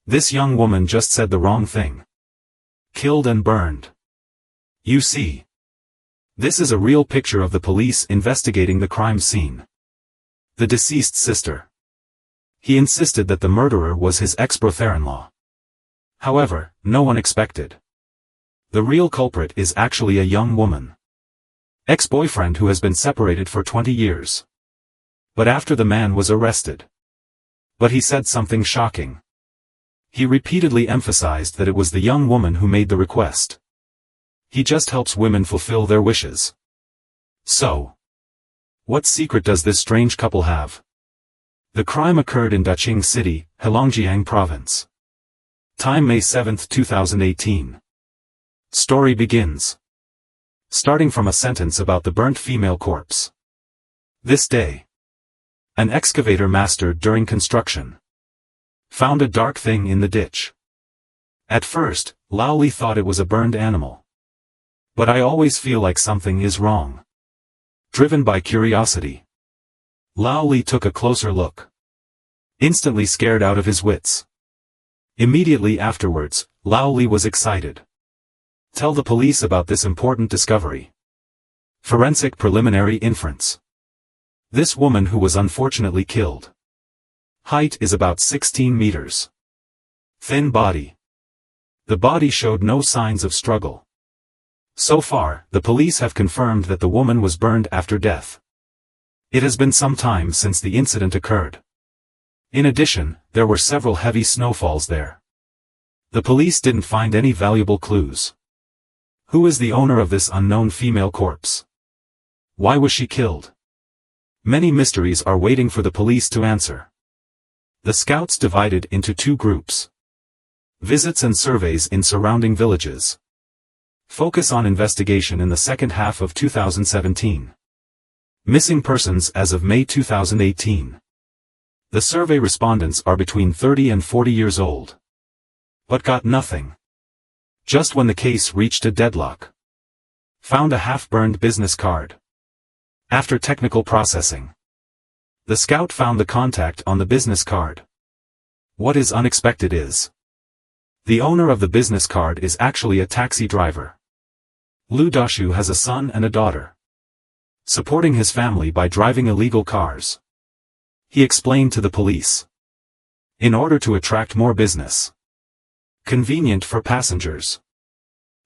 This young woman just said the wrong thing. Killed and burned. You see. This is a real picture of the police investigating the crime scene. The deceased's sister. He insisted that the murderer was his ex-brother-in-law. However, no one expected. The real culprit is actually a young woman. Ex-boyfriend who has been separated for 20 years. But after the man was arrested. But he said something shocking. He repeatedly emphasized that it was the young woman who made the request. He just helps women fulfill their wishes. So, what secret does this strange couple have? The crime occurred in Daqing City, Heilongjiang Province. Time May 7, 2018. Story begins. Starting from a sentence about the burnt female corpse. This day. An excavator master during construction found a dark thing in the ditch. At first, Lao Li thought it was a burned animal. But I always feel like something is wrong. Driven by curiosity, Lao Li took a closer look. Instantly scared out of his wits. Immediately afterwards, Lao Li was excited. Tell the police about this important discovery. Forensic preliminary inference. This woman who was unfortunately killed. Height is about 16 meters. Thin body. The body showed no signs of struggle. So far, the police have confirmed that the woman was burned after death. It has been some time since the incident occurred. In addition, there were several heavy snowfalls there. The police didn't find any valuable clues. Who is the owner of this unknown female corpse? Why was she killed? Many mysteries are waiting for the police to answer. The scouts divided into two groups. Visits and surveys in surrounding villages. Focus on investigation in the second half of 2017. Missing persons as of May 2018. The survey respondents are between 30 and 40 years old. But got nothing. Just when the case reached a deadlock. Found a half-burned business card. After technical processing, the scout found the contact on the business card. What is unexpected is, the owner of the business card is actually a taxi driver. Lu Dashu has a son and a daughter. Supporting his family by driving illegal cars. He explained to the police. In order to attract more business. Convenient for passengers.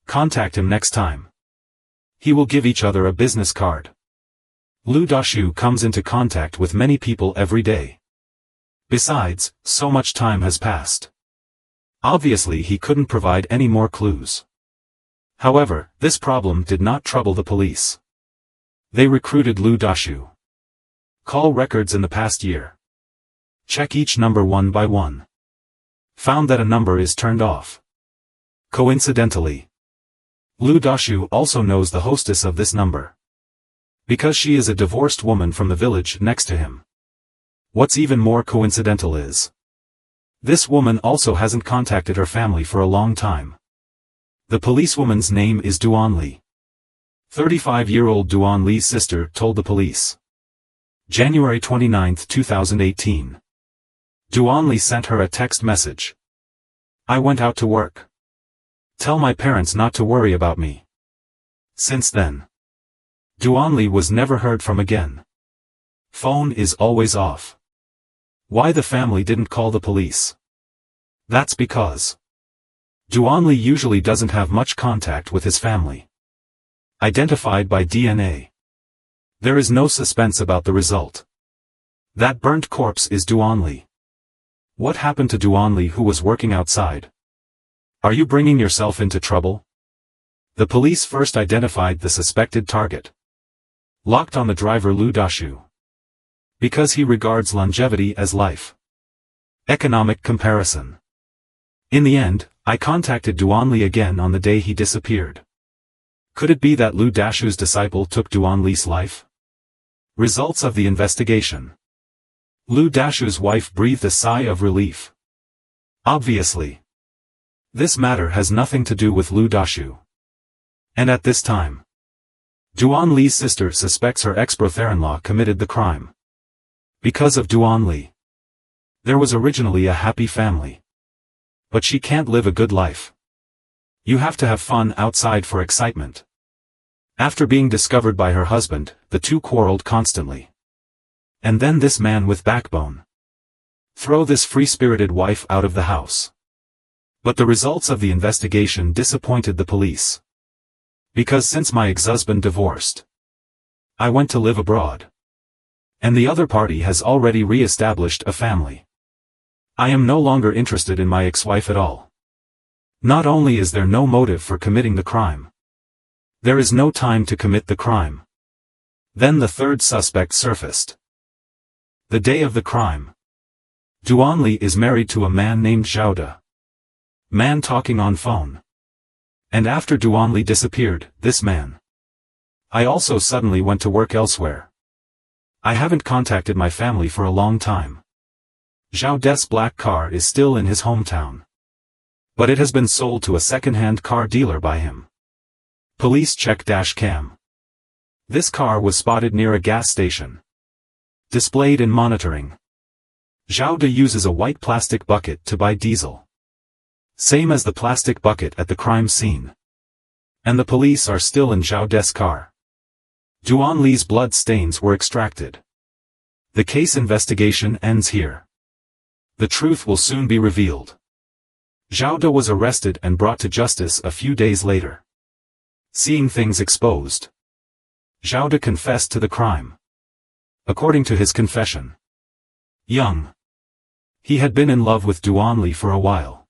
Contact him next time. He will give each other a business card. Lu Dashu comes into contact with many people every day. Besides, so much time has passed. Obviously he couldn't provide any more clues. However, this problem did not trouble the police. They recruited Lu Dashu. Call records in the past year. Check each number one by one. Found that a number is turned off. Coincidentally, Lu Dashu also knows the hostess of this number. Because she is a divorced woman from the village next to him. What's even more coincidental is, this woman also hasn't contacted her family for a long time. The policewoman's name is Duan Li. 35-year-old Duan Li's sister told the police. January 29, 2018. Duan Li sent her a text message. I went out to work. Tell my parents not to worry about me. Since then, Duan Li was never heard from again. Phone is always off. Why the family didn't call the police? That's because Duan Li usually doesn't have much contact with his family. Identified by DNA. There is no suspense about the result. That burnt corpse is Duan Li. What happened to Duan Li who was working outside? Are you bringing yourself into trouble? The police first identified the suspected target. Locked on the driver Lu Dashu. Because he regards longevity as life. Economic comparison. In the end, I contacted Duan Li again on the day he disappeared. Could it be that Lu Dashu's disciple took Duan Li's life? Results of the investigation. Lu Dashu's wife breathed a sigh of relief. Obviously, this matter has nothing to do with Lu Dashu. And at this time, Duan Li's sister suspects her ex-brother-in-law committed the crime. Because of Duan Li, there was originally a happy family. But she can't live a good life. You have to have fun outside for excitement. After being discovered by her husband, the two quarreled constantly. And then this man with backbone. Throw this free-spirited wife out of the house. But the results of the investigation disappointed the police. Because since my ex-husband divorced, I went to live abroad. And the other party has already re-established a family. I am no longer interested in my ex-wife at all. Not only is there no motive for committing the crime, there is no time to commit the crime. Then the third suspect surfaced. The day of the crime. Duan Li is married to a man named Zhao De. Man talking on phone. And after Duan Li disappeared, this man. I also suddenly went to work elsewhere. I haven't contacted my family for a long time. Zhao De's black car is still in his hometown. But it has been sold to a second-hand car dealer by him. Police check dash cam. This car was spotted near a gas station. Displayed in monitoring. Zhao De uses a white plastic bucket to buy diesel. Same as the plastic bucket at the crime scene. And the police are still in Zhao De's car. Duan Li's blood stains were extracted. The case investigation ends here. The truth will soon be revealed. Zhao De was arrested and brought to justice a few days later. Seeing things exposed, Zhao De confessed to the crime. According to his confession, young, he had been in love with Duan Li for a while.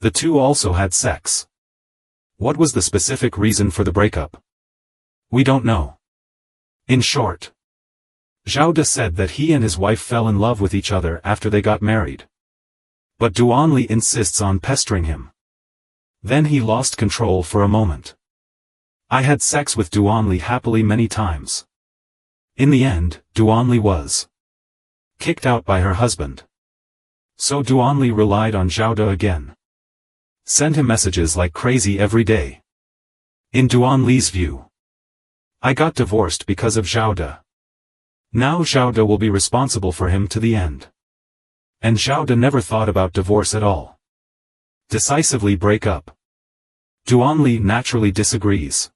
The two also had sex. What was the specific reason for the breakup? We don't know. In short, Zhao De said that he and his wife fell in love with each other after they got married. But Duan Li insists on pestering him. Then he lost control for a moment. I had sex with Duan Li happily many times. In the end, Duan Li was kicked out by her husband. So Duan Li relied on Zhao De again. Sent him messages like crazy every day. In Duan Li's view, I got divorced because of Zhao De. Now Zhao De will be responsible for him to the end. And Zhao De never thought about divorce at all. Decisively break up. Duan Li naturally disagrees.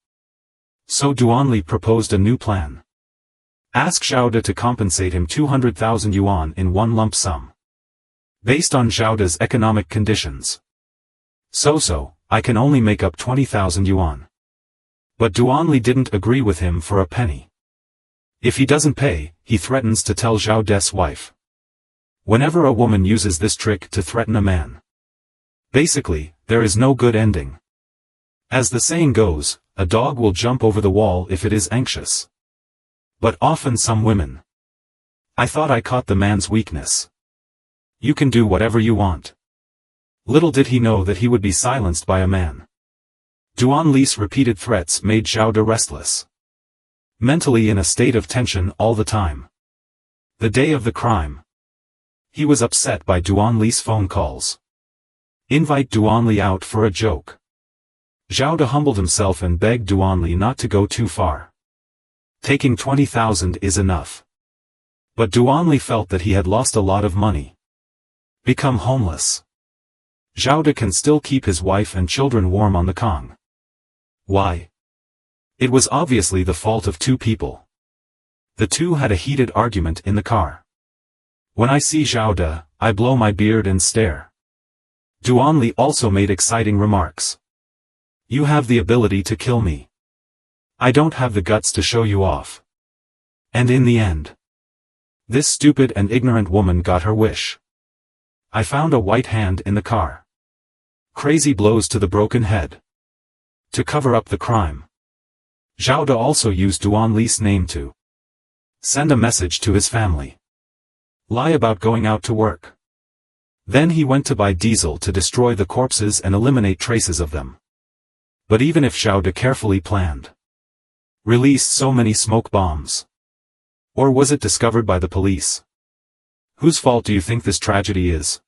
So Duan Li proposed a new plan. Ask Zhao De to compensate him 200,000 yuan in one lump sum. Based on Zhao De's economic conditions. So, I can only make up 20,000 yuan. But Duan Li didn't agree with him for a penny. If he doesn't pay, he threatens to tell Zhao De's wife. Whenever a woman uses this trick to threaten a man, basically, there is no good ending. As the saying goes, a dog will jump over the wall if it is anxious. But often some women. I thought I caught the man's weakness. You can do whatever you want. Little did he know that he would be silenced by a man. Duan Li's repeated threats made Zhao De restless. Mentally in a state of tension all the time. The day of the crime. He was upset by Duan Li's phone calls. Invite Duan Li out for a joke. Zhao De humbled himself and begged Duan Li not to go too far. Taking 20,000 is enough. But Duan Li felt that he had lost a lot of money. Become homeless. Zhao De can still keep his wife and children warm on the Kong. Why? It was obviously the fault of two people. The two had a heated argument in the car. When I see Zhao De, I blow my beard and stare. Duan Li also made exciting remarks. You have the ability to kill me. I don't have the guts to show you off. And in the end, this stupid and ignorant woman got her wish. I found a white hand in the car. Crazy blows to the broken head. To cover up the crime. Zhao De also used Duan Li's name to send a message to his family. Lie about going out to work. Then he went to buy diesel to destroy the corpses and eliminate traces of them. But even if Zhao De carefully planned, released so many smoke bombs, or was it discovered by the police? Whose fault do you think this tragedy is?